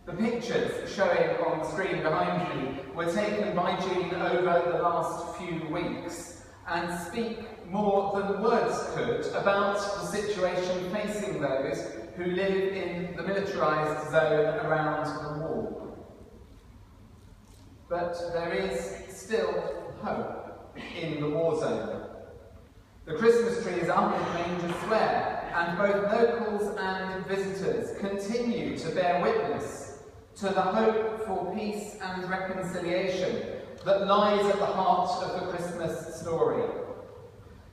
The pictures showing on the screen behind me were taken by Jean over the last few weeks and speak more than words could about the situation facing those who live in the militarised zone around the wall. But there is still hope in the war zone. The Christmas tree is up in Manger Square, and both locals and visitors continue to bear witness to the hope for peace and reconciliation that lies at the heart of the Christmas story.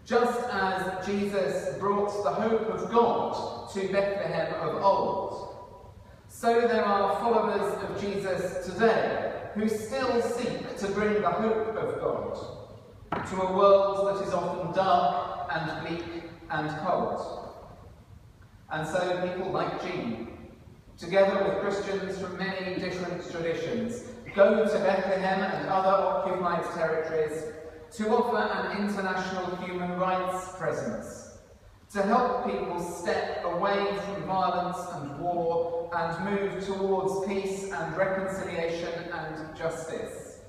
Just as Jesus brought the hope of God to Bethlehem of old, so there are followers of Jesus today who still seek to bring the hope of God to a world that is often dark and bleak and cold. And so people like Jean, together with Christians from many different traditions, go to Bethlehem and other occupied territories to offer an international human rights presence, to help people step away from violence and war and move towards peace and reconciliation and justice.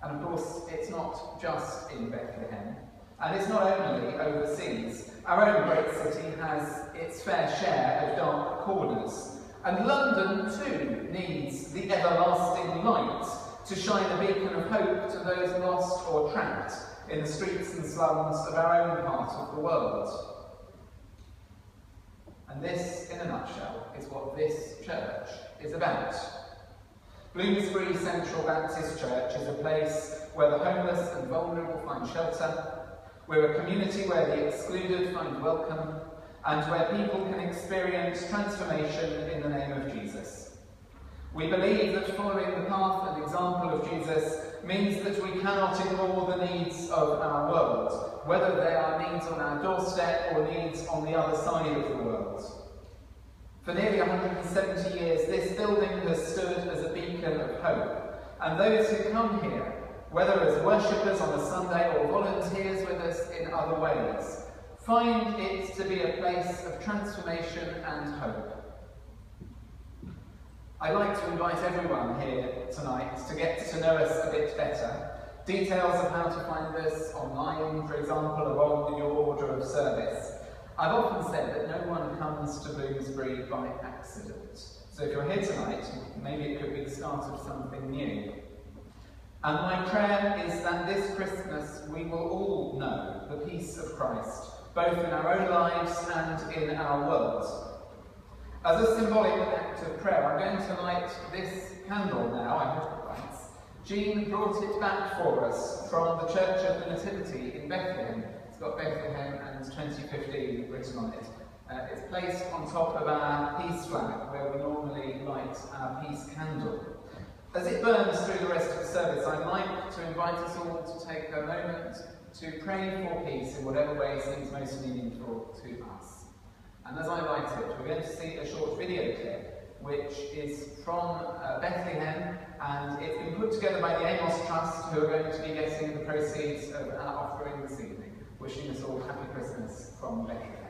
And of course, it's not just in Bethlehem, and it's not only overseas. Our own great city has its fair share of dark corners, and London too needs the everlasting light to shine a beacon of hope to those lost or trapped in the streets and slums of our own part of the world. And this, in a nutshell, is what this church is about. Bloomsbury Central Baptist Church is a place where the homeless and vulnerable find shelter. We're a community where the excluded find welcome, and where people can experience transformation in the name of Jesus. We believe that following the path and example of Jesus means that we cannot ignore the needs of our world, whether they are needs on our doorstep or needs on the other side of the world. For nearly 170 years, this building has stood as a beacon of hope, and those who come here, whether as worshippers on a Sunday or volunteers with us in other ways, find it to be a place of transformation and hope. I'd like to invite everyone here tonight to get to know us a bit better. Details of how to find us online, for example, are on your order of service. I've often said that no one comes to Bloomsbury by accident. So if you're here tonight, maybe it could be the start of something new. And my prayer is that this Christmas we will all know the peace of Christ, both in our own lives and in our world. As a symbolic act of prayer, I'm going to light this candle now, I hope it lights. Jean brought it back for us from the Church of the Nativity in Bethlehem. It's got Bethlehem and 2015 written on it. It's placed on top of our peace flag, where we normally light our peace candle. As it burns through the rest of the service, I'd like to invite us all to take a moment to pray for peace in whatever way seems most meaningful to us. And as I light it, we're going to see a short video clip, which is from Bethlehem, and it's been put together by the Amos Trust, who are going to be getting the proceeds of our offering this evening. Wishing us all happy Christmas from Bethlehem.